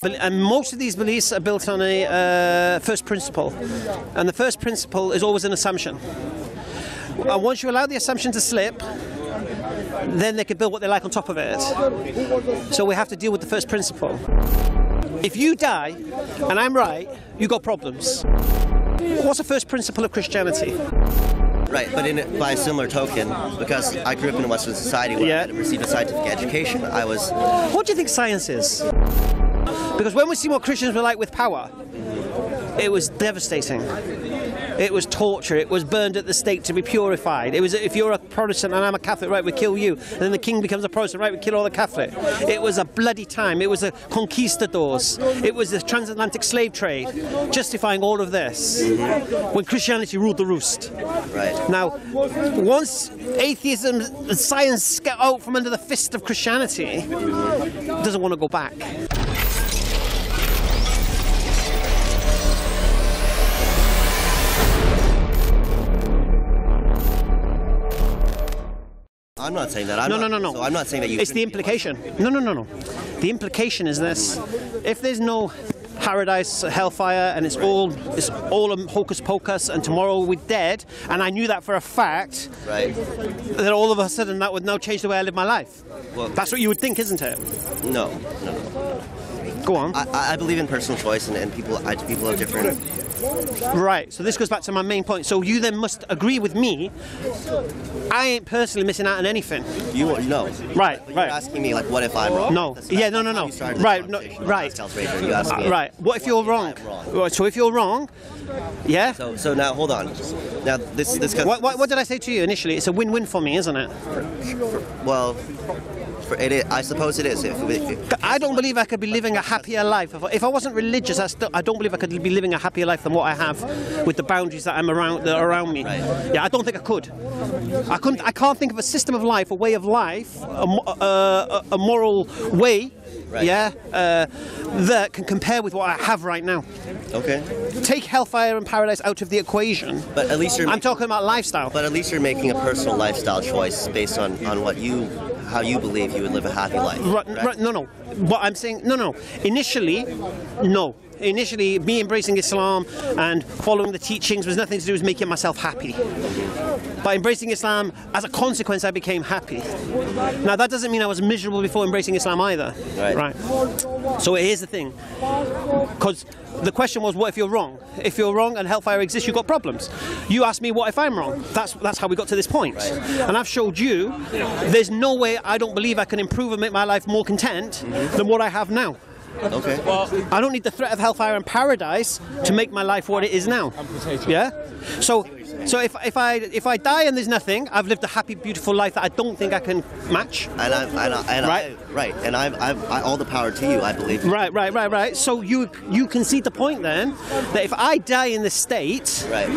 And most of these beliefs are built on a first principle. And the first principle is always an assumption. And once you allow the assumption to slip, then they can build what they like on top of it. So we have to deal with the first principle. If you die and I'm right, you got problems. What's the first principle of Christianity? Right, but by a similar token, because I grew up in a Western society where I received a scientific education, I was... What do you think science is? Because when we see what Christians were like with power, it was devastating. It was torture. It was burned at the stake to be purified. It was, if you're a Protestant and I'm a Catholic, right, we kill you. And then the king becomes a Protestant, right, we kill all the Catholic. It was a bloody time. It was the conquistadors. It was the transatlantic slave trade, justifying all of this. When Christianity ruled the roost. Right. Now, once atheism and science get out from under the fist of Christianity, it doesn't want to go back. I'm not saying that. No. So I'm not saying that you... It's the implication. No. The implication is this. If there's no paradise, hellfire, and it's all a hocus pocus, and tomorrow we're dead, and I knew that for a fact, right, then all of a sudden that would now change the way I live my life. Well, that's what you would think, isn't it? No. Go on. I believe in personal choice, and people are different. Right, so this goes back to my main point. So you then must agree with me. I ain't personally missing out on anything. No. Right. You're asking me, like, what if I'm wrong? No. No. Right. Right. What if you're wrong? Right. So if you're wrong, yeah. So now hold on. Now this. What did I say to you initially? It's a win-win for me, isn't it? Well. I suppose it is. I don't believe I could be living a happier life. If I wasn't religious, I don't believe I could be living a happier life than what I have with the boundaries that are around me. Right. Yeah, I don't think I could. I can't think of a system of life, a way of life, a moral way, right, that can compare with what I have right now. Okay. Take hellfire and paradise out of the equation. But at least I'm talking about lifestyle. But at least you're making a personal lifestyle choice based on how you believe you would live a happy life. Right. No. What I'm saying, no. Initially, no. Initially, me embracing Islam and following the teachings was nothing to do with making myself happy. By embracing Islam, as a consequence, I became happy. Now, that doesn't mean I was miserable before embracing Islam either. Right. So here's the thing. Because the question was, what if you're wrong? If you're wrong and hellfire exists, you've got problems. You asked me, what if I'm wrong? That's how we got to this point. Right. And I've showed you, there's no way I don't believe I can improve and make my life more content than what I have now. Okay. Well, I don't need the threat of hellfire and paradise to make my life what it is now. Yeah. So if I die and there's nothing, I've lived a happy, beautiful life that I don't think I can match. And I've all the power to you, I believe. Right. So you concede the point then that if I die in this state, right,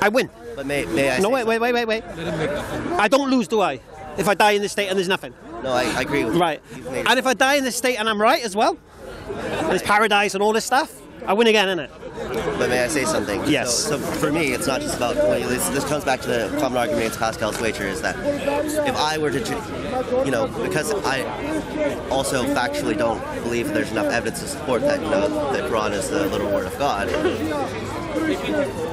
I win. But may I? No, wait. I don't lose, do I? If I die in this state and there's nothing. No, I agree with you. Right. And if I die in this state and I'm right as well, and there's paradise and all this stuff, I win again, innit? But may I say something? Yes. So for me, it's not just about... This comes back to the common argument against Pascal's wager, is that if I were to... because I also factually don't believe there's enough evidence to support that, the Quran is the literal word of God,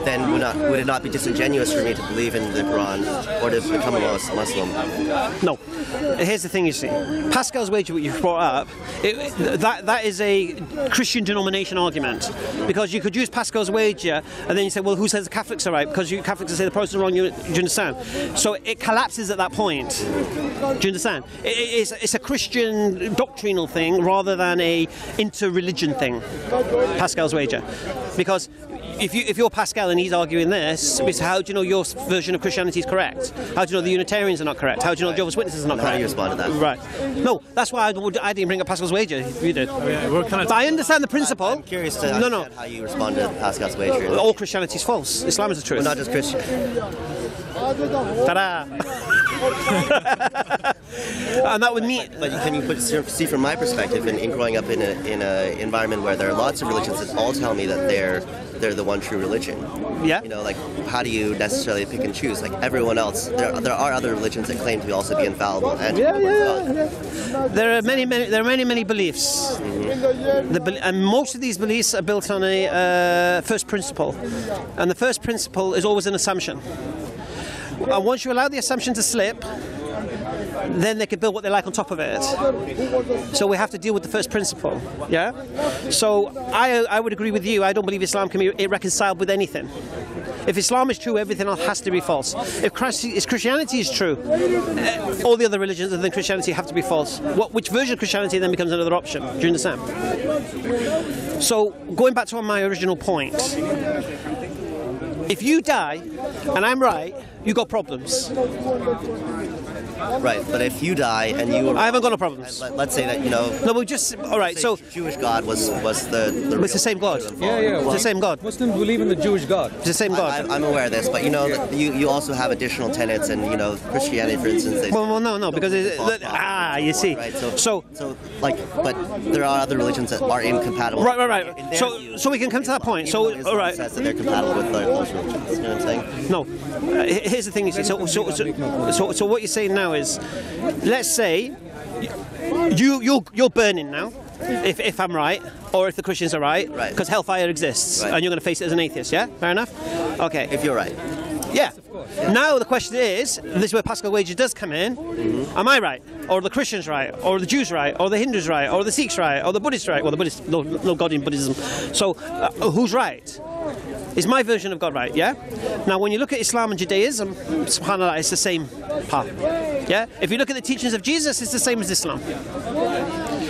then would it not be disingenuous for me to believe in the Quran or to become a Muslim? No. Here's the thing, you see. Pascal's wager, what you've brought up, that is a Christian denomination argument. Because you could use Pascal's wager and then you say, well, who says the Catholics are right? Because you Catholics say the Protestants are wrong, do you understand? So it collapses at that point. Do you understand? It's a Christian doctrinal thing rather than a inter-religion thing, Pascal's wager. Because if you're Pascal and he's arguing this, how do you know your version of Christianity is correct? How do you know the Unitarians are not correct? How do you know Jehovah's Witnesses are not correct? How do you respond to that? Right. No, that's why I didn't bring up Pascal's wager. You did. But I understand the principle. I'm curious to understand how you respond to Pascal's wager. All Christianity is false. Islam is the truth. Well, not just Christian. Ta-da! And that would mean... But can you see from my perspective, in growing up in an environment where there are lots of religions that all tell me that they're they're the one true religion. Yeah. You know, like, how do you necessarily pick and choose? Like everyone else, there are other religions that claim to also be infallible. And There are many beliefs, and most of these beliefs are built on a first principle, and the first principle is always an assumption. And once you allow the assumption to slip, then they can build what they like on top of it. So we have to deal with the first principle. Yeah. So I would agree with you. I don't believe Islam can be reconciled with anything. If Islam is true, everything else has to be false. If Christianity is true, all the other religions other than Christianity have to be false. Which version of Christianity then becomes another option? Do you understand? So going back to my original point, if you die and I'm right, you got problems. Right, but if you die and you were, I haven't got no problems. Let's say that, you know. No, we just all right. So Jewish God was the it's the same God. Yeah. It's the same God. Muslims believe in the Jewish God. It's the same God. I'm aware of this, but you know, you also have additional tenets, and you know, Christianity, for instance. Well, no, because you see. Right. So like, but there are other religions that are incompatible. Right. So we can come to that point. So all right. Says that they're compatible with those religions. You know what I'm saying? No. Here's the thing. You see. So what you're saying now is, let's say you're burning now, if I'm right, or if the Christians are right, because hellfire exists, and you're going to face it as an atheist. Yeah, fair enough. Okay. If you're right. Yeah. Now the question is, this is where Pascal Wager does come in. Am I right, or are the Christians right, or the Jews right, or the Hindus right, or the Sikhs right, or the Buddhists right? Well, the Buddhists, no God in Buddhism. So who's right? Is my version of God right? Yeah. Now, when you look at Islam and Judaism, subhanallah, it's the same path. Yeah. If you look at the teachings of Jesus, it's the same as Islam.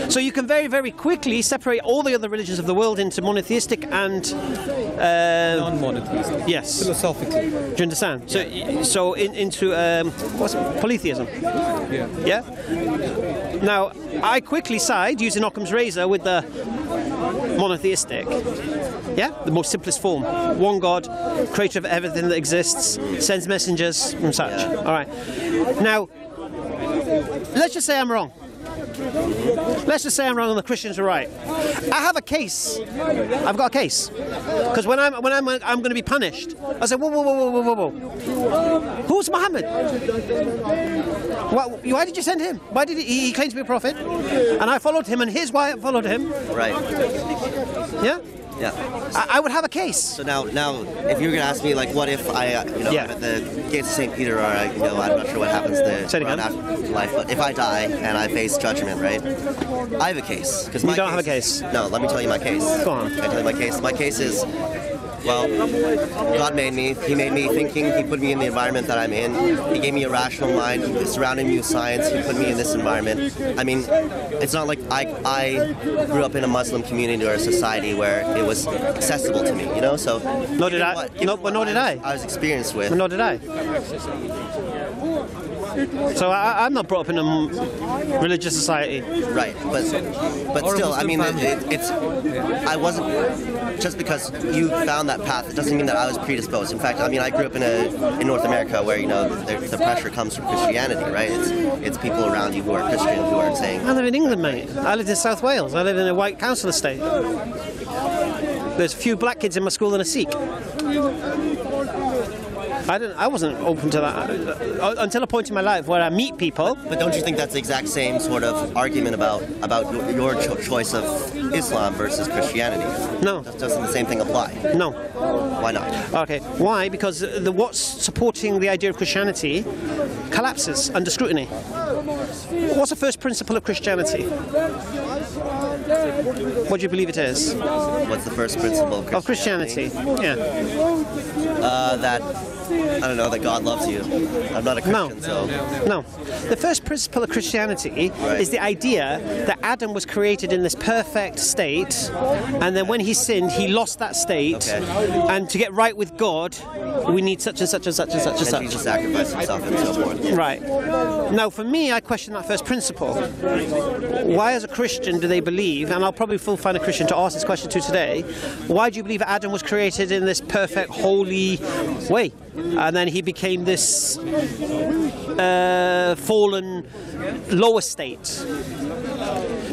So you can very, very quickly separate all the other religions of the world into monotheistic and non-monotheistic. Yes. Philosophically. Do you understand? So into what's it? Polytheism. Yeah. Yeah. Now, I quickly side using Occam's razor with the monotheistic. Yeah, the most simplest form. One God, creator of everything that exists, sends messengers and such. All right. Now, let's just say I'm wrong. Let's just say I'm wrong and the Christians are right. I have a case. I've got a case. Because when I'm going to be punished, I say, whoa. Who's Muhammad? Why did you send him? Why did he claim to be a prophet? And I followed him, and here's why I followed him. Right. Yeah? Yeah. I would have a case. So now, if you were gonna ask me, like, what if I, I'm at the gates of St. Peter, or I'm not sure what happens after life, but if I die and I face judgment, right? I have a case. Because you don't have a case. No, let me tell you my case. Go on. Can I tell you my case? My case is, well, God made me. He made me thinking. He put me in the environment that I'm in. He gave me a rational mind. He surrounded me with science. He put me in this environment. I mean, it's not like I grew up in a Muslim community or a society where it was accessible to me, you know? So nor did I. Nor did I. I was experienced with. Nor did I. So I'm not brought up in a religious society. Right, but still, I mean, I wasn't, just because you found that path, it doesn't mean that I was predisposed. In fact, I mean, I grew up in North America where, the pressure comes from Christianity, right? It's people around you who are Christian who are saying... I live in England, mate. I lived in South Wales. I live in a white council estate. There's a few black kids in my school and a Sikh. I wasn't open to that until a point in my life where I meet people. But don't you think that's the exact same sort of argument about your choice of Islam versus Christianity? No. Doesn't the same thing apply? No. Why not? Okay. Why? Because what's supporting the idea of Christianity collapses under scrutiny. What's the first principle of Christianity? What do you believe it is? What's the first principle of Christianity? Yeah. That, I don't know, that God loves you. I'm not a Christian, No. The first principle of Christianity is the idea that Adam was created in this perfect state, and then when he sinned, he lost that state, and to get right with God, we need such and such and such and such and such. And Jesus sacrificed himself and so forth. Yeah. Right. Now, for me, I question that first principle. Why, as a Christian, do they believe, and I'll probably find a Christian to ask this question to today, why do you believe Adam was created in this perfect, holy way? And then he became this fallen, lower state.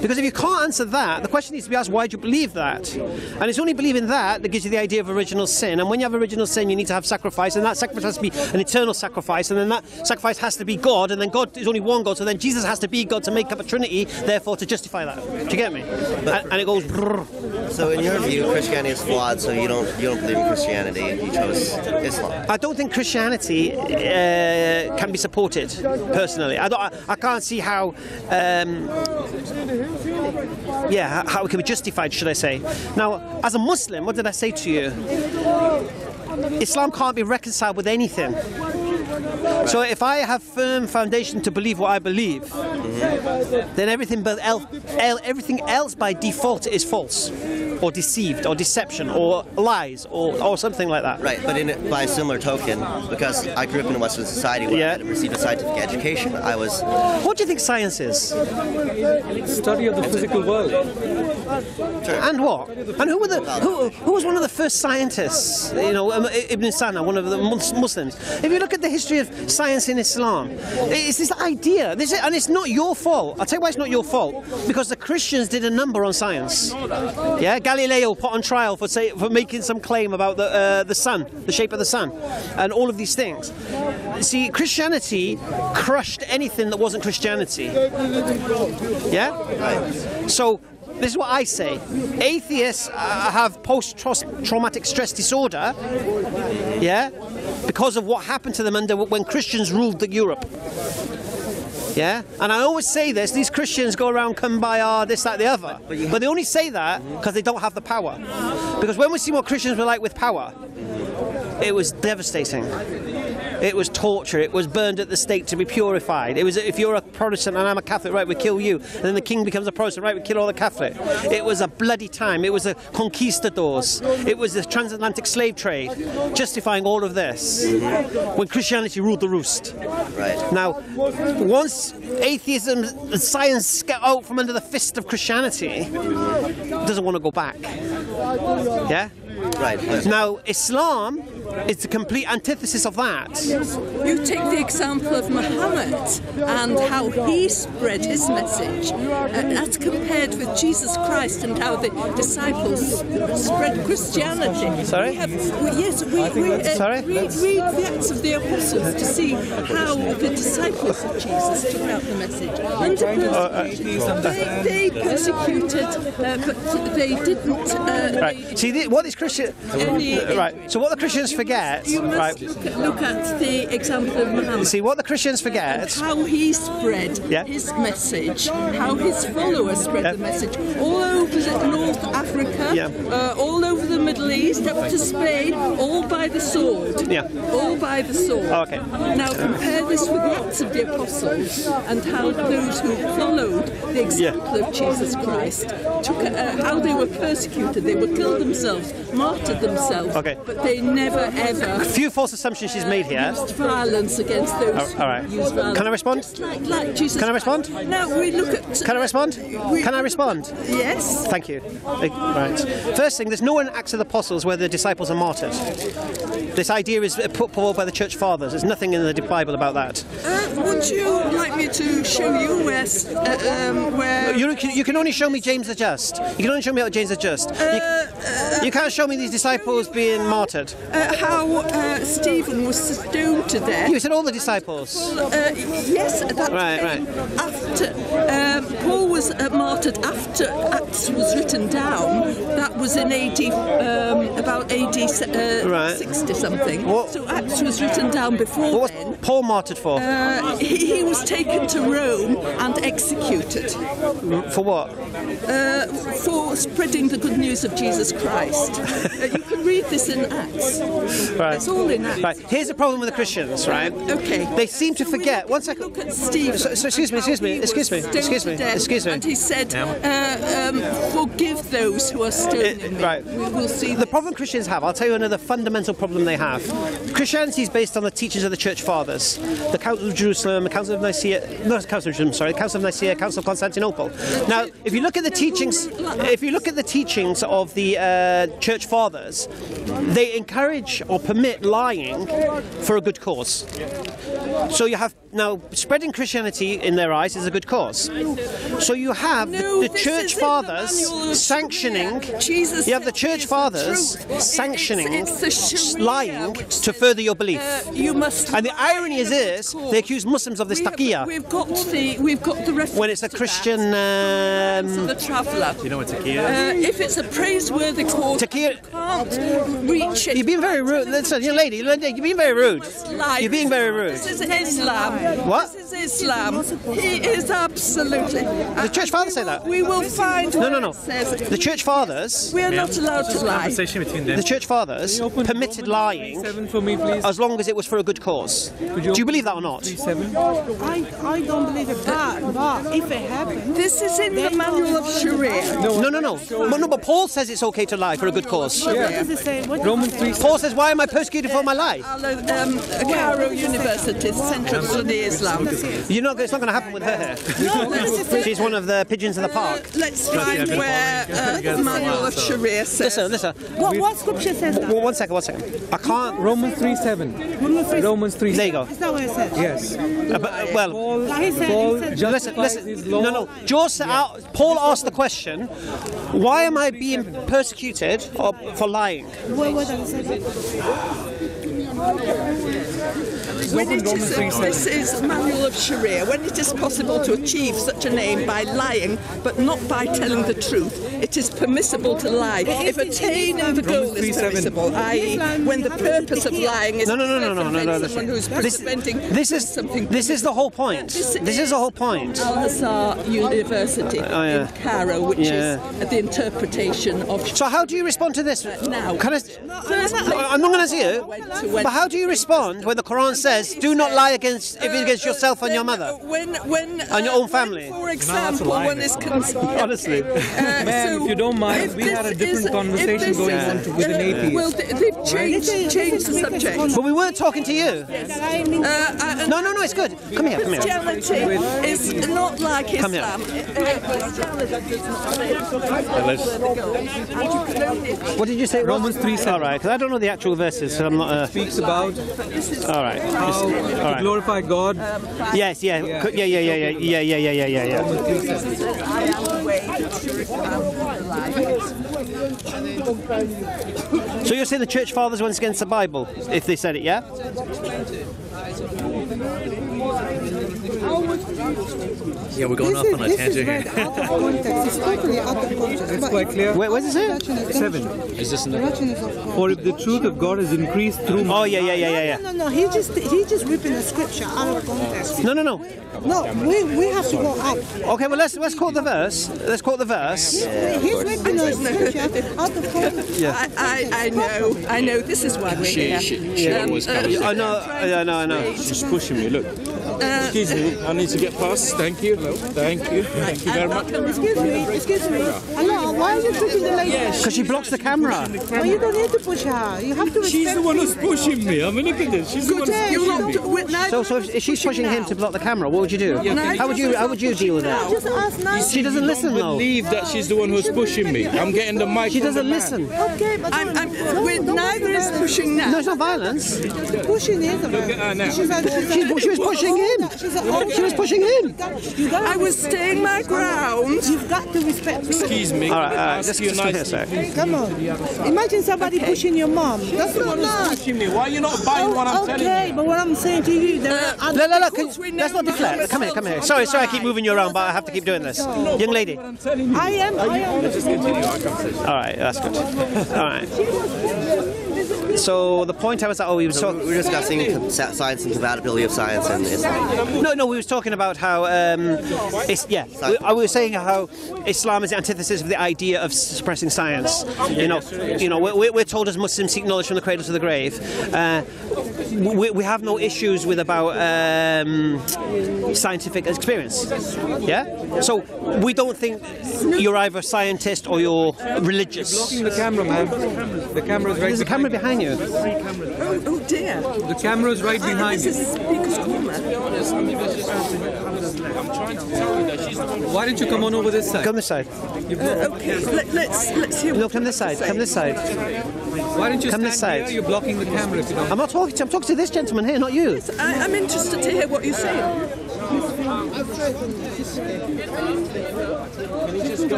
Because if you can't answer that, the question needs to be asked, why do you believe that? And it's only believing that gives you the idea of original sin. And when you have original sin, you need to have sacrifice, and that sacrifice has to be an eternal sacrifice, and then that sacrifice has to be God, and then God is only one God, so then Jesus has to be God to make up a Trinity, therefore to justify that. Do you get me? And it goes... Brrr. So in your view, Christianity is flawed, so you don't believe in Christianity, you chose Islam. I don't think Christianity can be supported, personally. I can't see how... how it can be justified, should I say. Now, as a Muslim, what did I say to you? Islam can't be reconciled with anything. So if I have firm foundation to believe what I believe, then everything else by default is false, or deceived, or deception, or lies, or something like that. Right, but by a similar token, because I grew up in a Western society where I had received a scientific education, I was... What do you think science is? Study of the physical world. Sure. And what? And who was one of the first scientists? You know, Ibn Sina, one of the Muslims. If you look at the history of science in Islam, it's this idea, and it's not your fault. I'll tell you why it's not your fault. Because the Christians did a number on science. Yeah, Galileo put on trial for making some claim about the sun, the shape of the sun, and all of these things. See, Christianity crushed anything that wasn't Christianity. Yeah? Right. So, this is what I say. Atheists have post-traumatic stress disorder, yeah, because of what happened to them when Christians ruled Europe. Yeah, and I always say this, these Christians go around kumbaya, this, that, the other. But they only say that because they don't have the power. Because when we see what Christians were like with power, it was devastating. It was torture. It was burned at the stake to be purified. It was, if you're a Protestant and I'm a Catholic, right, we kill you. And then the king becomes a Protestant, right, we kill all the Catholic. It was a bloody time. It was the conquistadors. It was the transatlantic slave trade, justifying all of this when Christianity ruled the roost. Right. Now, once atheism and science get out from under the fist of Christianity, it doesn't want to go back. Yeah? Right. Now, Islam is the complete antithesis of that. You take the example of Muhammad and how he spread his message, as compared with Jesus Christ and how the disciples spread Christianity. Sorry? Read the Acts of the Apostles to see how the disciples of Jesus took out the message. They persecuted, but they didn't. Right. See, what these Christians... Right. So what the Christians forget... You must look at the example of Muhammad. See, what the Christians forget... How he spread his message, how his followers spread the message, all over North Africa, all over the Middle East, up to Spain, all by the sword. Yeah. All by the sword. Oh, okay. Now compare this with the Acts of the Apostles and how those who followed the example of Jesus Christ took how they were persecuted, they were killed themselves, martyred themselves, but they never ever... A few false assumptions she's made here. Used violence against those all right. who use violence. Can I respond? Like Jesus Can I respond? Christ. Now we look at... Can I respond? Can I respond? Yes. Thank you. Right. First thing, there's nowhere in Acts of the Apostles where the disciples are martyred. This idea is put forward by the Church Fathers. There's nothing in the Bible about that. Would you like me to show you where... You can only show me James the Just. You can only show me James the Just. You can't show me these disciples being martyred. How Stephen was stoned to death. You said all the disciples. Yes, that right. After Paul was martyred after Acts was written down. That was in AD about AD 60 something. So Acts was written down before. What was Paul martyred for? He was taken to Rome and executed. For what? For spreading the good news of Jesus Christ. You can read this in Acts. Right. It's all in Acts. Right. Here's the problem with the Christians, right? Okay. They seem to forget. One second. Look at Stephen. So excuse me. And he said, forgive those who are stoning me. Right. We'll see. The problem Christians have, I'll tell you another fundamental problem they have. Christianity is based on the teachings of the Church Fathers. The Council of Jerusalem, the Council of Nicaea, not the Council of Jerusalem, sorry, the Council of Nicaea, Council of Constantinople. Now, if you look at the teachings of the Church Fathers, they encourage or permit lying for a good cause. So you have now, spreading Christianity in their eyes is a good cause. So you have the church fathers sanctioning. You have the church fathers sanctioning lying to further your belief. And the irony is this: they accuse Muslims of this taqiyya. We've got the reference When it's a Christian. the traveller. Do you know what taqiyya is? If it's a praiseworthy cause, Taqiyya. you can't reach it. You're being very rude. Listen, young lady, you're being very rude. Life. You're being very rude. This is Islam. What? This is Islam. He is absolutely. The church fathers say that. We will find. No. The church fathers. We are not allowed to lie. Conversation between them. The church fathers permitted lying 7 for me, please. as long as it was for a good cause. Do you believe that or not? 7. I don't believe it, but if it happens, This is in the manual of Sharia. No, but Paul says it's okay to lie for a good cause. what does it say? What Romans 3. Paul says, why am I persecuted for my life? Cairo University, Centre of Study Islam. It's not going to happen with her here. She's one of the pigeons in the park. Let's find where the manual of Sharia says. Listen. what scripture says that? One second. I can't. Romans 3:7. Romans 3. There you go. Is that what it says? Yes. Well, Paul justifies his listen. law. No. Paul asked the question, why am I being persecuted for lying? What does it say? This is manual of Sharia. When it is possible to achieve such a name by lying, but not by telling the truth, it is permissible to lie. If attaining the goal is permissible, i.e., when the purpose of lying is No. someone who's preventing something. This is the whole point. This is the whole point. Al-Azhar University in Cairo, which is the interpretation of. So how do you respond to this? Now, I'm not going to see it. But how do you respond when the Quran says, "Do not lie against yourself and your mother and your own family"? For example, one is concerned. Honestly. Ma'am, if you don't mind, we had a different conversation going on with an atheist. Well, they've changed the subject. But we weren't talking to you. No, it's good. Come here. Christianity is not like Come here. Islam. What did you say? Romans 3:7. All right, because I don't know the actual verses, so I'm not. Speaks about All right. how to glorify God. Yes. Yeah. So you're saying the church fathers went against the Bible if they said it, yeah? Yeah, we're going off on a tangent here. Out of context. It's totally out of context. It's quite clear. Where's it say? 7. Is this in The the... direction is of God. For if the truth of God is increased through Oh, yeah. No. He just ripping the scripture out of context. No. No, we have to go up. Okay, well let's quote the verse. Let's quote the verse. He's ripping the scripture out of context. I know. This is why we're here. She always comes. I know. She's pushing me, look. Excuse me, I need to get past. Thank you. Thank you very much. Excuse me. Hello, why are you pushing the lady? Because she blocks the camera. Well, you don't need to push her. You have to respect She's the one who's pushing me. I mean, look at this. She's the one who's pushing me. So if she's pushing him to block the camera, what would you do? How would you deal with that? Just ask nice. She doesn't listen though. Believe that she's the one who's pushing me. I'm getting the mic. She from the doesn't man. listen. Okay, but neither is pushing now. No, it's not violence. pushing is She was pushing him. She was pushing him. I was staying my ground. You've got to respect people. Excuse me. All right, Ask just you come here a nicely. sec. Come on. Imagine somebody pushing your mom. That's not nice. Pushing me. Why are you not buying what I'm telling you? Okay, but what I'm saying to you, there are other No, let's not declare. Come here. Sorry, I keep moving you around, but I have to keep doing this. Young lady. I am. All right, that's good. All right. So the point I was at, we were talking. We were discussing science and compatibility of science and Islam. No, we was talking about how I was saying how Islam is the antithesis of the idea of suppressing science. We're told as Muslims seek knowledge from the cradle to the grave. We have no issues with about scientific experience. Yeah. So we don't think you're either a scientist or you're religious. blocking the camera, man. The camera's right. There's a camera behind you. Oh dear. The camera's right behind This you. is Speaker's Corner. Why don't you come on over this side? Come this side. Okay, let's hear. No, come this side. Come this side. Why don't you Come stand this side. here? You're blocking the camera if you don't. I'm not talking to you. I'm talking to this gentleman here, not you. I'm interested to hear what you're saying.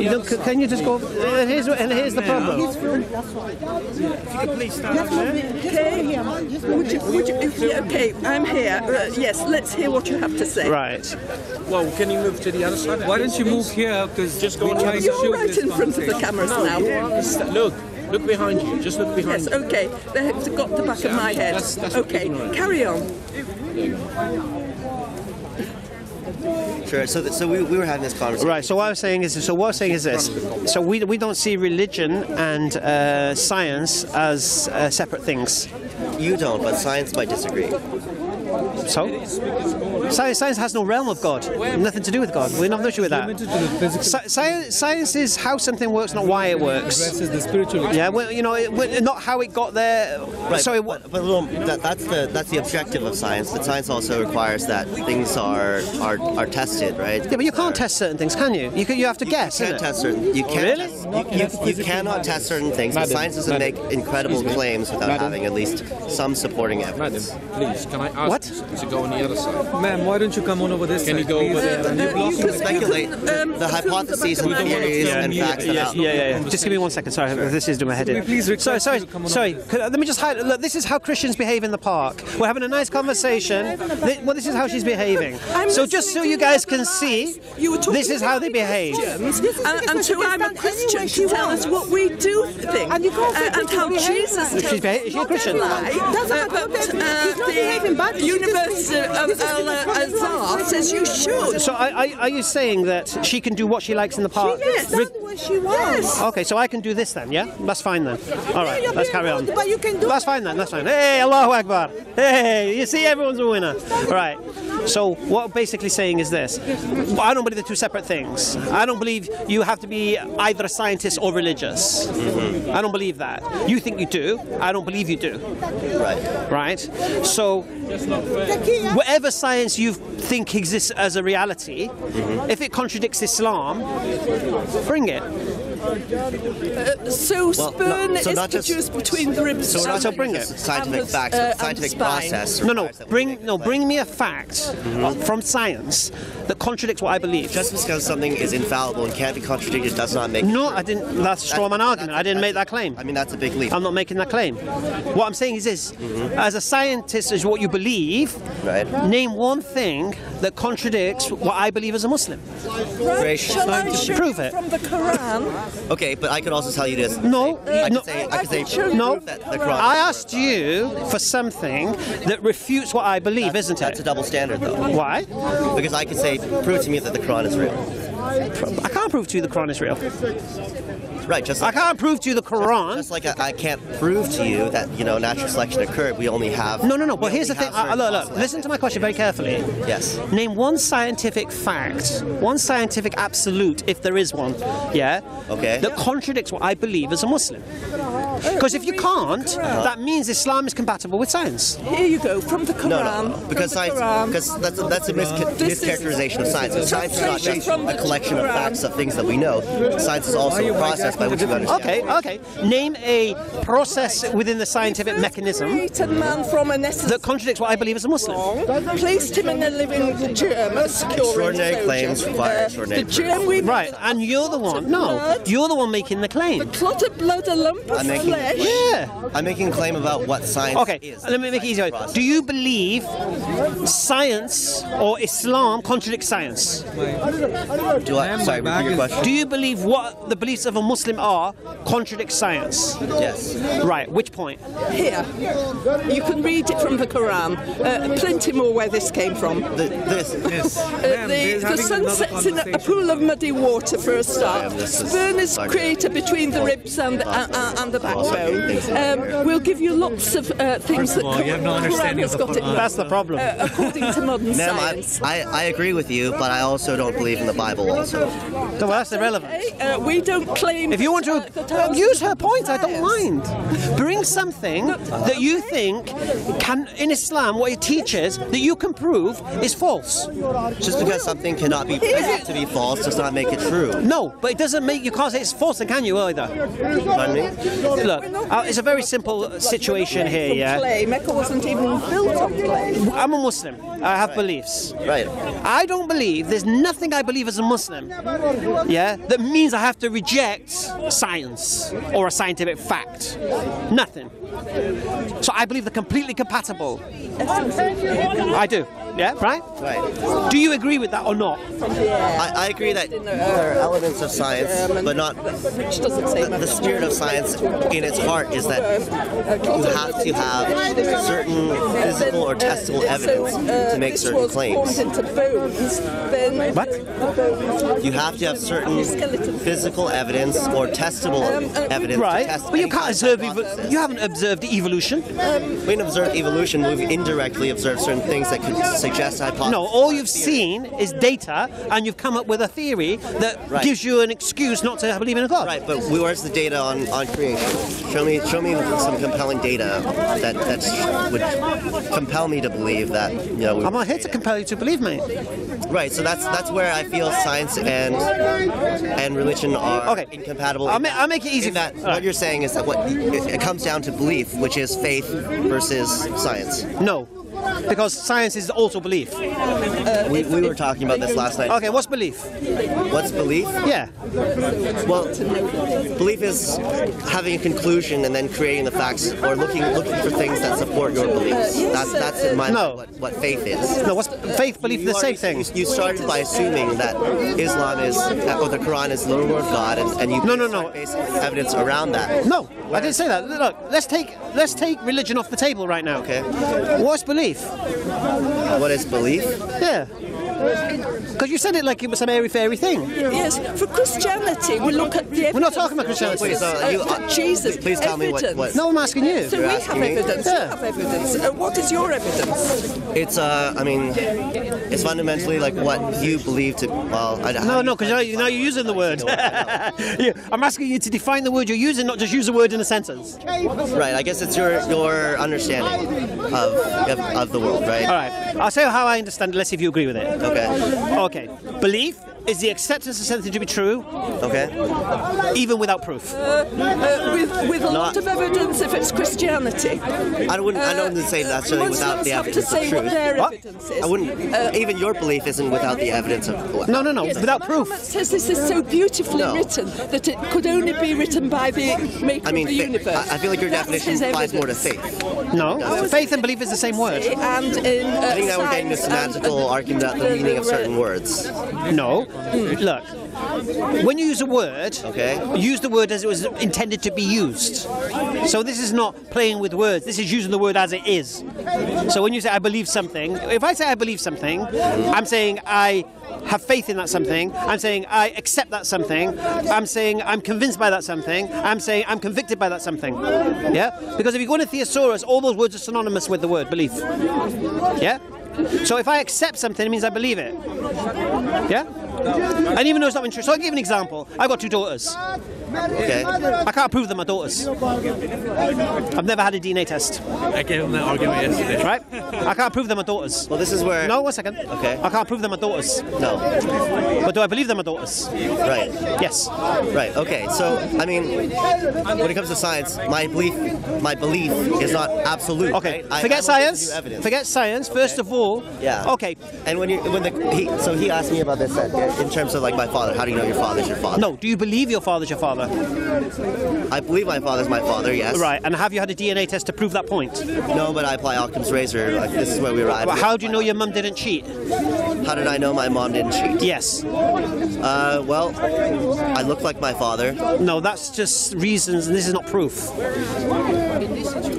You know, can you just go? And here's the problem. Okay, I'm here. Yes, let's hear what you have to say. Right. Well, can you move to the other side? Why don't you move here? Because Just go on. You're right in front of the cameras now. Look behind you. Just look behind Yes, you. okay. They've got the back of my head. That's Okay, carry on. Sure. So we were having this conversation. Right. So what I'm saying is, this. So we don't see religion and science as separate things. You don't, but science might disagree. So science has no realm of God. Nothing to do with God. We have no issue with that. Science is how something works, not why it works. addresses the spiritual. Yeah. Well, you know, not how it got there. Right, Sorry. but that's the objective of science. But science also requires that things are tested, right? Yeah, but you can't test certain things, can you? You have to guess. You can't test certain. You can't. Really? You cannot test certain things. But science doesn't make incredible claims without having at least some supporting evidence. Madam, please, can I ask What? to go on the other side? Ma'am, why don't you come on over this Can side? you go over there? And you're blocking the Speculate the hypotheses and theories and facts that out. Yeah. Just give me 1 second. Sorry, this is doing my head in. Please request Sorry. you to come on Let me just highlight. Look, this is how Christians behave in the park. We're having a nice conversation. Well, this is how she's behaving. So just so you guys can see, this is how they behave. And so I'm a Christian to tell us what we do think and how Jesus tells Is she a Christian? the University of Al-Azhar says you should. So are you saying that she can do what she likes in the park? Yes. What she wants. Okay, so I can do this then, yeah? That's fine then. All right, you're let's being carry on. rude, but you can do That's fine then, that's fine. Hey, Allahu Akbar. Hey, you see, everyone's a winner. Right, so what I'm basically saying is this. I don't believe they're two separate things. I don't believe you have to be either a scientist or religious. I don't believe that. You think you do. I don't believe you do. Right? So whatever science you think exists as a reality, if it contradicts Islam, bring it. So sperm is not just- produced between the ribs. So bring it. Scientific facts, but scientific process. Bring me a fact from science that contradicts what I believe. Just because something is infallible and can't be contradicted does not make it No, true. I didn't. That's a straw man argument. I didn't make that claim. I mean, that's a big leap. I'm not making that claim. What I'm saying is this: as a scientist, is what you believe. Right. Name one thing that contradicts what I believe as a Muslim. Shall I show Prove you it. from the Quran? Okay, but I could also tell you this. No, I no. could say No, prove that the Quran. I asked you for something that refutes what I believe, isn't That's a it? double standard, though. Why? Because I could say, prove to me that the Quran is real. I can't prove to you the Quran is real. Right, just I like, can't prove to you the Quran. just like I can't prove to you that, natural selection occurred. We only have... No. But we here's the only thing. have certain Look. possible Listen to my question very carefully. Yes. Name one scientific fact, one scientific absolute, if there is one, yeah, Okay. that contradicts what I believe as a Muslim. Because if you can't, that means Islam is compatible with science. Here you go, from the Quran. No. Because from the science, Quran. because that's a This is mischaracterization of science. And science is not translation just from the a collection of Quran. facts of things that we know. Science is also a process by which we understand. Okay. Name a process within the scientific mechanism Create a man from an essence that contradicts what I believe as a Muslim. placed him in a living germ, a secure Extraordinary enclosure. claims require extraordinary The germ we Right, and you're the one. No, you're the one making the claim. clot of blood, a lump of I'm making- flesh. Yeah. I'm making a claim about what science Okay, is. let me make it easier. Do you believe science or Islam contradicts science? Do I? Sorry, repeat your question. Do you believe what the beliefs of a Muslim are contradicts science? Yes. Right, which point? Here, you can read it from the Quran. Plenty more where this came from. This. The sun sets in a pool of muddy water for a start. Sperm is created between the ribs and the backbone. We'll give you lots of things that you have no understanding has of the got it Quran. That's the problem. according to modern Ma'am, science. I agree with you, but I also don't believe in the Bible also. So that's irrelevant. We don't claim. If you want to use her point, I don't mind. Bring something that you think can, in Islam, what it teaches, that you can prove is false. Just because something cannot be proved to be false does not make it true. No, but it doesn't make, you can't say it's false, then can you either? Pardon me? look, it's a very simple situation here, yeah? Clay. Mecca wasn't even built on clay. I'm a Muslim. I have beliefs. Right. I don't believe, there's nothing I believe as a Muslim, yeah, that means I have to reject science or a scientific fact. Nothing. So I believe they're completely compatible. I do. Yeah, right? Right. Do you agree with that or not? I agree that there are elements of science, but not the spirit of science in its heart is that you have to have certain physical or testable evidence to make certain claims. What? You have to have certain physical evidence or testable evidence Right, to test but you any can't kind of observe, hypothesis. you haven't observed evolution. We can observe evolution, we've indirectly observed certain things that could suggest a hypothesis. No, all you've seen is data, and you've come up with a theory that gives you an excuse not to believe in a God. Right, but where's the data on creation? Show me some compelling data that would compel me to believe that, you know. I'm not here to compel you to believe me. Right, so that's where I feel science and religion are incompatible. I'll make it easy. In that what you're saying is that it comes down to belief, which is faith versus science. No. Because science is also belief. We were talking about this last night. Okay, what's belief? What's belief? Yeah. Well, belief is having a conclusion and then creating the facts, or looking for things that support your beliefs. That's in my mind what faith is. No, what's faith, belief, the same thing. You started by assuming that Islam is, or the Quran is the word of God, and you based evidence around that. No, I didn't say that. Look, let's take religion off the table right now. Okay. What's belief? What is belief? Yeah. Because you said it like it was some airy-fairy thing. Yes, for Christianity, we look at the evidence. We're not talking about Christianity. Wait, so Jesus, please tell me what. No, I'm asking you. So we have evidence. Yeah. You have evidence. What is your evidence? It's I mean, it's fundamentally like what you believe to. Well, No, because now you're using the word. I'm asking you to define the word you're using, not just use a word in a sentence. Right. I guess it's your understanding of the world, right? All right. I'll say how I understand it. Let's see if you agree with it. Okay. Okay. Belief is the acceptance of something to be true. Okay. Even without proof. With a lot of evidence if it's Christianity. I don't say necessarily without the evidence of truth. What their evidence is. I wouldn't. Even your belief isn't without the evidence of. No. Yes, Without proof. Muhammad says this is so beautifully written that it could only be written by the maker of the universe. I feel like your That's definition his applies more to evidence. faith. No. Faith and belief is the same word. And in I think now we're getting a semantical argument about the meaning of certain words. No. Look. When you use a word, use the word as it was intended to be used. So this is not playing with words. This is using the word as it is. So when you say I believe something, if I say I believe something, I'm saying I have faith in that something. I'm saying I accept that something. I'm saying I'm convinced by that something. I'm saying I'm convicted by that something. Yeah? Because if you go into thesaurus, all those words are synonymous with the word belief. Yeah? So if I accept something, it means I believe it. Yeah? And even though it's not been true. So I'll give you an example. I've got 2 daughters. Okay. I can't prove they're my daughters. I've never had a DNA test. I gave him that argument yesterday. Right? I can't prove they're my daughters. Well, this is where. No, 1 second. Okay. I can't prove they're my daughters. No. But do I believe they're my daughters? Right. Yes. Right. Okay. So I mean, when it comes to science, my belief is not absolute. Okay. Right? Forget I science. evidence. Forget science. First of all. Yeah. Okay. And so he asked me about this in terms of like my father. How do you know your father's your father? No. Do you believe your father's your father? I believe my father's my father. Yes. Right. And have you had a DNA test to prove that point? No, but I apply Occam's razor. Like this is where we arrive. Well, how do you know your mum didn't cheat? How did I know my mom didn't cheat? Yes. Well, I look like my father. No, that's just reasons, and this is not proof.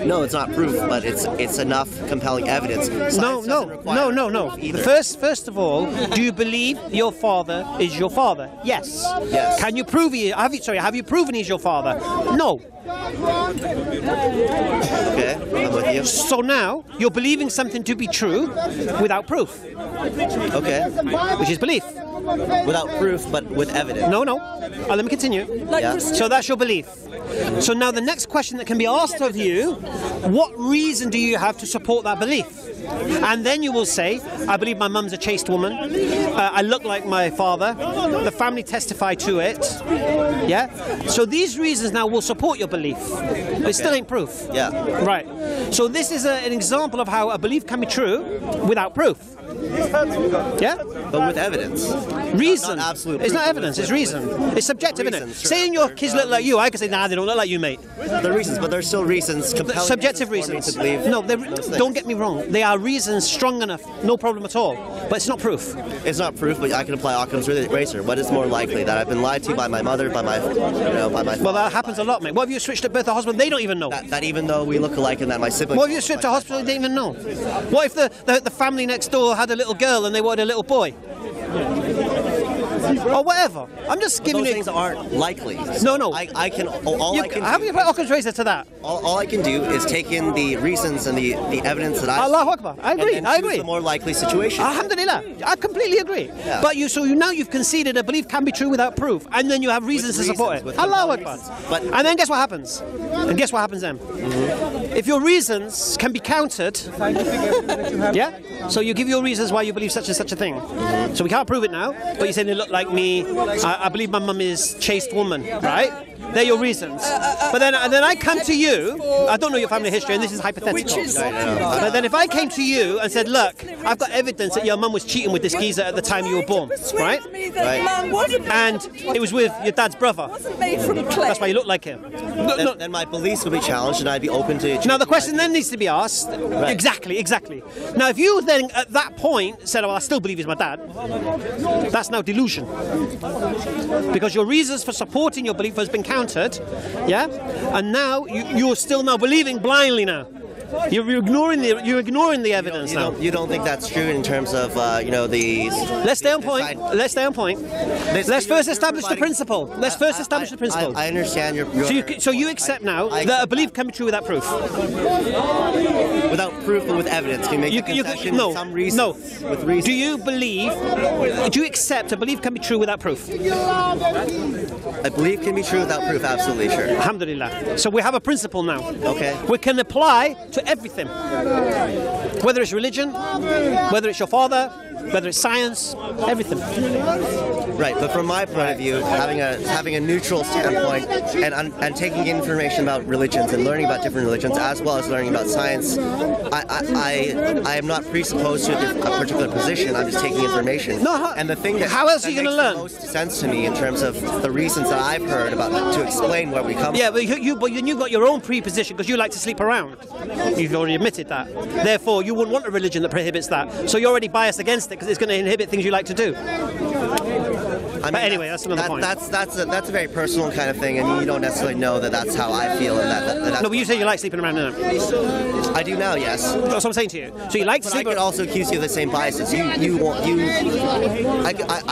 No, it's not proof, but it's enough compelling evidence. No. First of all, do you believe your father is your father? Yes. Yes. Can you prove have you proven he's your father? No. Okay, I'm with you. So now you're believing something to be true without proof. Okay. Which is belief. Without proof, but with evidence. No. Let me continue. Yeah. So that's your belief. So now the next question that can be asked of you, what reason do you have to support that belief? And then you will say, I believe my mum's a chaste woman. I look like my father. The family testify to it. Yeah? So these reasons now will support your belief. But it still ain't proof. Yeah. Right. So this is an example of how a belief can be true without proof. Yeah? But with evidence. Reason. Not absolute it's proof, not evidence, it's reason. It's subjective, isn't it? Saying your kids look like you, I can say, nah, they don't look like you, mate. They're reasons, but there's still reasons. Subjective reasons. No, don't get me wrong. They are reasons strong enough, no problem at all. But it's not proof. It's not proof, but I can apply Occam's razor. What is more likely? That I've been lied to by my mother, by my father? Well, that happens a lot, mate. What if you switched at birth to hospital? They don't even know. That even though we look alike and that my siblings... What if you switched to hospital? They didn't even know. What if the family next door had a little girl and they wanted a little boy? Or whatever. I'm just giving you... Those things aren't likely. No. I can... All I can how do you put Occam's razor to that? All I can do is take in the reasons and the evidence that I... Allahu Akbar. I agree. And then choose the more likely situation. Alhamdulillah. I completely agree. Yeah. But now you've conceded a belief can be true without proof, and then you have reasons to support it. Allahu Akbar. And then guess what happens? And guess what happens then? Mm-hmm. If your reasons can be countered, yeah? So you give your reasons why you believe such and such a thing. Mm-hmm. So we can't prove it now, but you're saying they look like me. I believe my mum is chaste woman, right? They're your reasons. But then I come to you, I don't know your family history, and this is hypothetical. But then if I came to you and said, look, I've got evidence that your mum was cheating with this geezer at the time you were born, right? And it was with your dad's brother. That's why you look like him. Then my beliefs would be challenged and I'd be open to... Now the question then needs to be asked, exactly. Now if you then at that point said, well, I still believe he's my dad, that's now delusion. Because your reasons for supporting your belief has been countered, yeah? And now you're still now believing blindly now. You're ignoring the evidence now. You don't think that's true in terms of the... Let's stay on point. Let's first establish the principle. I understand your... So you accept now that a belief can be true without proof. Without proof, but with evidence. Can you make a concession with some reasons? No. With reasons. Do you accept a belief can be true without proof? A belief can be true without proof, absolutely, sure. Alhamdulillah. So we have a principle now. Okay. We can apply to everything. Whether it's religion, whether it's your father, whether it's science, everything. Right, but from my point of view, having a neutral standpoint and taking information about religions and learning about different religions as well as learning about science, I am not presupposed to a particular position. I'm just taking information. No, and the thing that how else are you going to learn? Makes the most sense to me in terms of the reasons that I've heard about to explain where we come. Yeah, but you've got your own preposition because you like to sleep around. You've already admitted that. Therefore, you wouldn't want a religion that prohibits that. So you're already biased against it because it's going to inhibit things you like to do. But anyway, that's another point. That's a very personal kind of thing, and you don't necessarily know that that's how I feel. No, but you say you like sleeping around, don't you? I do now, yes. That's what I'm saying to you. So you like to sleep. I could also accuse you of the same biases. I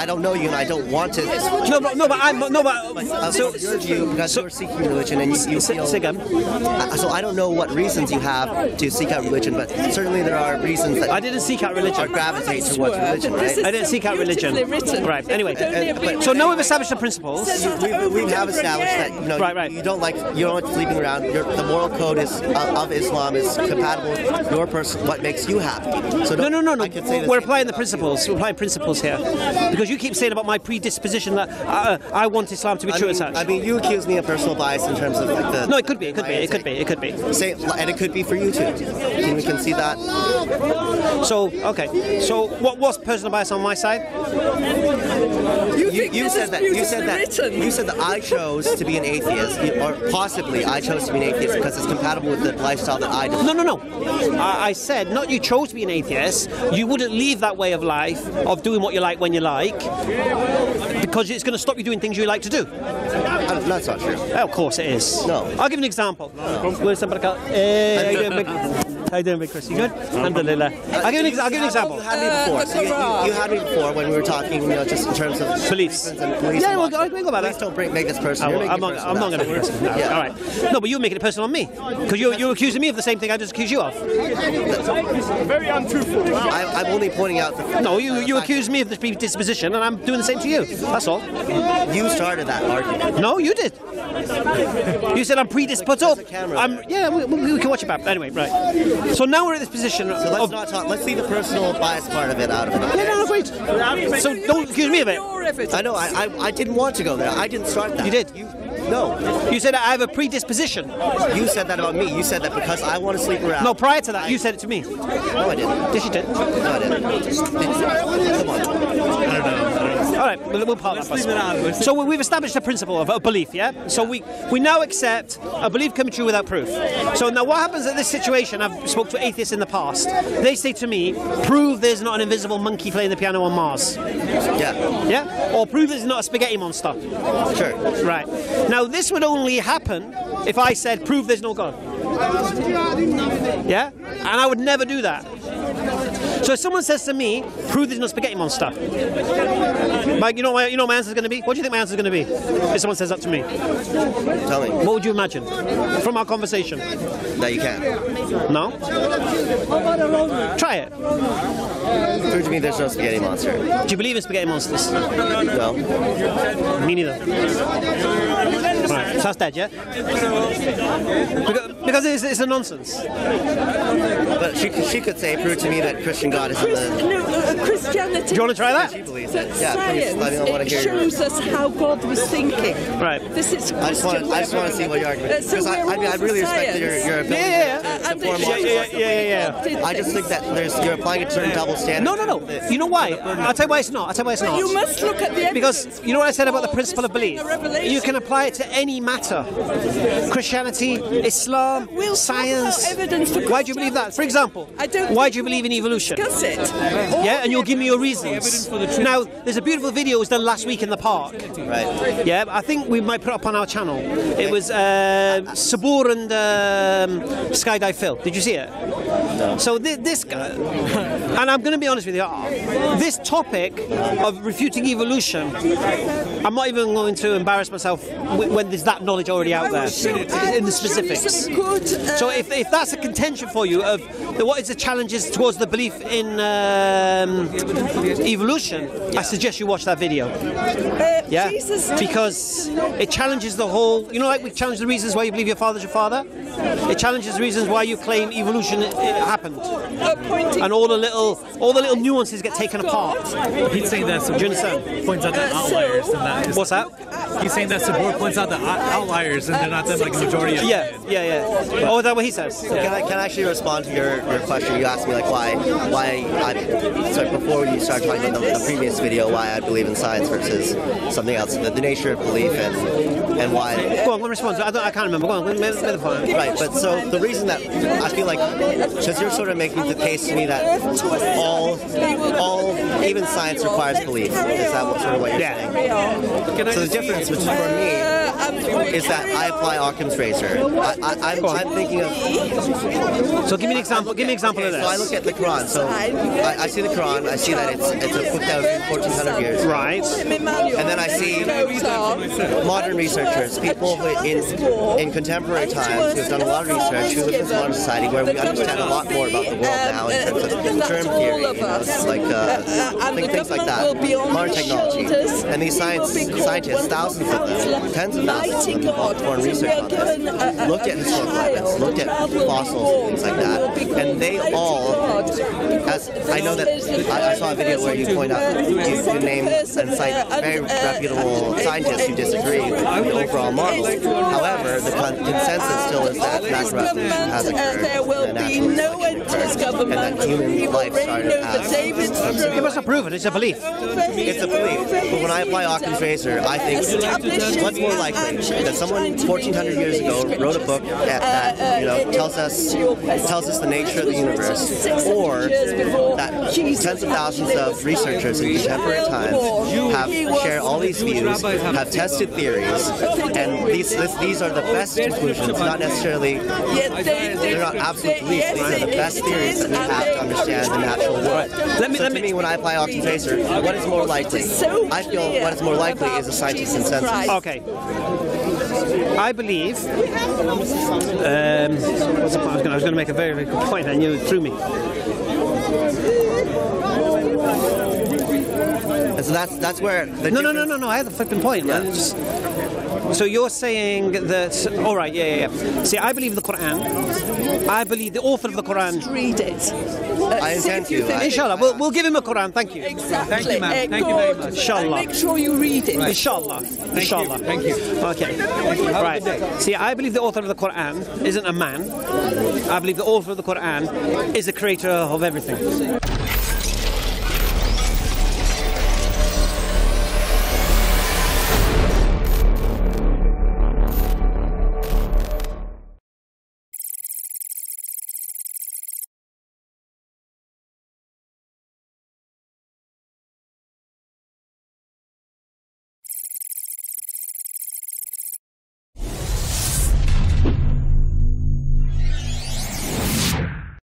don't know you, and I don't want to. So your view, because you're seeking religion, and you feel. So I don't know what reasons you have to seek out religion, but certainly there are reasons that I didn't seek out religion. Or gravitate towards religion, right? I didn't seek out religion. Right. Anyway. So now we've established the principles. We have established that you don't like sleeping around. The moral code of Islam is compatible with your person. What makes you happy? So no. We're applying the principles. We're applying principles here because you keep saying about my predisposition that I want Islam to be true as such. I mean, you accuse me of personal bias in terms of like the. No, it could be. It could be. And it could be for you too. Can we concede that? So okay. So what's personal bias on my side? You said that I chose to be an atheist, or possibly I chose to be an atheist because it's compatible with the lifestyle that I do. No. I said not you chose to be an atheist. You wouldn't leave that way of life of doing what you like when you like because it's going to stop you doing things you like to do. That's not true. Oh, of course it is. No. I'll give you an example. How you doing, Big Chris? You good? Alhamdulillah. I'll give you an example. You had me before. So you had me before when we were talking, just in terms of beliefs. Yeah, well, I go about that. Please don't make this personal. I'm not going to be personal. No. Yeah. All right. No, but you're making it personal on me because you're accusing me of the same thing I just accused you of. Very untruthful. I'm only pointing out the. No, you accuse me of this predisposition, and I'm doing the same to you. That's all. You started that argument. No, you did. You said I'm predisposed. Yeah, we can watch it back. Anyway, right. So now we're in this position So let's not talk. Let's leave the personal bias part of it out of it. Okay? Yeah, no, wait. So don't accuse me of it. Your evidence. I know. I didn't want to go there. I didn't start that. You did. No. You said I have a predisposition. You said that about me. You said that because I want to sleep around. No, prior to that, you said it to me. No, I didn't. Yes, you did. No, I didn't. Come on. All right, we'll part that. So we've established a principle of a belief, yeah? So we now accept a belief coming true without proof. So now what happens in this situation, I've spoke to atheists in the past, they say to me, prove there's not an invisible monkey playing the piano on Mars. Yeah. Yeah? Or prove there's not a spaghetti monster. Sure. Right. Now this would only happen if I said, prove there's no God. Yeah? And I would never do that. So if someone says to me, prove there's no spaghetti monster, Mike, you know what my answer is going to be? What do you think my answer is going to be if someone says that to me? Tell me. What would you imagine from our conversation? That you can't. No? Try it. Prove to me there's no spaghetti monster. Do you believe in spaghetti monsters? No. Me neither. Right, so that's dead, yeah? Because it's a nonsense. But she could say, prove to me that Christian God is in the... Christianity. Do you want to try that? She believes it. Yeah, please. Let me want to hear shows us how God was thinking. Right. This is I just want to see what your argument is. Because I really respect your ability to form Yeah. I just think that you're applying a certain double standard. No. You know why? I'll tell you why it's not. You must look at the evidence. Because you know what I said about the principle of belief? You can apply it to any matter. Christianity, Islam, science. Why do you believe that? For example, why do you believe in evolution? Discuss it. Yeah, and you'll give me your reasons. Now, there's a beautiful video that was done last week in the park. Right. Yeah, I think we might put it up on our channel. It was Sabur and Skydive Phil. Did you see it? No. So this guy, and I'm going to be honest with you, this topic of refuting evolution, I'm not even going to embarrass myself when there's that knowledge already out there in the specifics. So if that's a contention for you of what is the challenges towards the belief in evolution, I suggest you watch that video. Yeah, because it challenges the whole. You know, like we challenge the reasons why you believe your father's your father. It challenges the reasons why you claim evolution happened, and all the little nuances get taken apart. He's saying that Sabur points out the outliers, and that is. What's that? He's saying that Sabur points out the outliers, and they're not the majority. Of Yeah. Oh, is that what he says? So can I actually respond to your question? You asked me like why before you start talking about the previous video, why I believe in science versus something else, the nature of belief and why. Go on, let me respond. I can't remember. Go on, make the point. Right, but so the reason that I feel like, because you're sort of making the case to me that all even science requires belief. Is that what you're saying? So the difference for me is that I apply Occam's razor. I'm thinking of. So give me an example. Give me an example of this. So I look at the Quran. So I see the Quran. I see that it's a book that was 1400 years. Right. And then I see modern researchers, people in contemporary times who have done a lot of research, who live in modern society, where we understand a lot more about the world now in terms of germ theory, things like that, modern technology. And these scientists, thousands of them, tens of thousands of them, involved foreign research on this, looked at historical evidence, looked at fossils and things like that, and they all, as I know that I saw a video where you point out, you name and cite very reputable scientists who disagree with the overall model. However, the consensus still is that natural evolution has occurred, and that human life started as. You must have proven it's a belief. It's a belief. But when I apply Occam's razor, I think what's more likely that someone 1400 years ago wrote a book that tells us the nature of the universe, or that tens of thousands of researchers in contemporary times have shared all these views, have tested theories, and these are the best conclusions, not necessarily, they're not absolute beliefs, these are the best theories that we have to understand the natural world. So to me, when I apply Occam's razor, what is more likely? I feel what is more likely is a scientific consensus. Okay. I believe. What's the point? I was going to make a very, very good point, and you threw me. And so that's where. No. I had the flipping point, man. So you're saying that, all right, yeah. See, I believe the Quran. I believe the author of the Quran. Just read it. I intend to. Inshallah, we'll give him a Quran. Thank you. Exactly. Thank you, ma'am. Thank you very much. Inshallah. Make sure you read it. Inshallah. Inshallah. Thank you. Okay. Right. See, I believe the author of the Quran isn't a man. I believe the author of the Quran is the creator of everything.